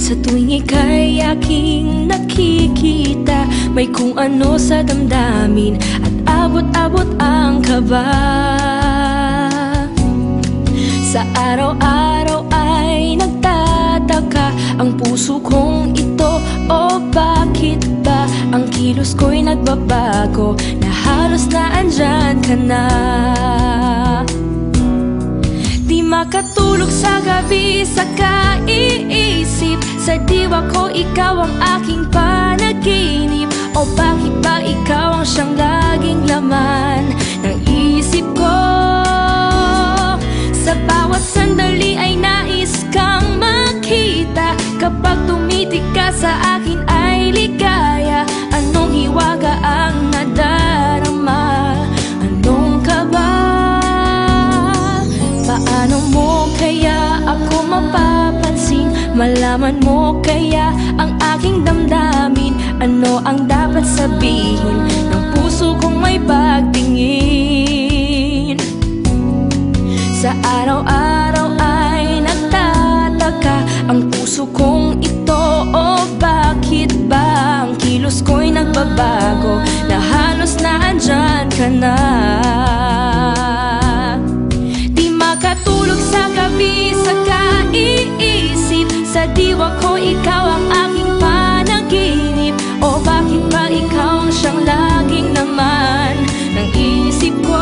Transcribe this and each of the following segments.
Sa tuwing ika'y aking nakikita, may kung ano sa damdamin at abot-abot ang kaba. Sa araw-araw ay nagtataka ang puso kong ito, o bakit ba ang kilos ko'y nagbabago, na halos na andyan ka na. Di makatulog sa gabi sa kaiisip, sa diwa ko ikaw ang aking panaginip, o bakit ba ikaw ang siyang laging laman ng isip ko. Sa bawat sandali ay nais kang makita, kapag tumitig ka sa akin ay ligaya. Anong hiwaga ang nadarama, anong kaba? Paano mo kaya ako mapapansin, malaman mo kaya ang aking damdamin? Ano ang dapat sabihin ng puso kong may pagtingin? Sa araw-araw ay nagtataka ang puso kong ito, o bakit ba ang kilos ko'y nagbabago, na halos na andyan ka na. Di makatulog sa gabi sa kaiisip, sa diwa ko ikaw ang aking panaginip, o bakit ba ikaw ang siyang laging naman ng isip ko.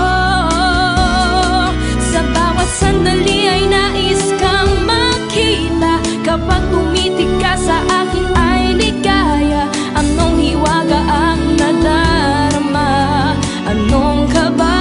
Sandali ay nais kang makita, kapag tumitig ka sa akin ay ligaya. Anong hiwaga ang nadarama, anong kaba?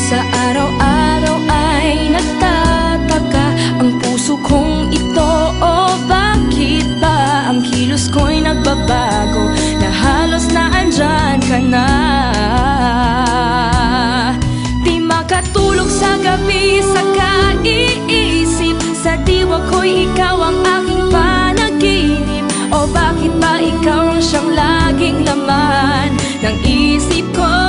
Sa araw-araw ay nagtataka ang puso kong ito, o bakit ba ang kilos ko'y nagbabago, na halos na andyan ka na. Di makatulog sa gabi sa kaiisip, sa diwa ko'y ikaw ang aking panaginip, o bakit ba ikaw ang siyang laging laman ng isip ko.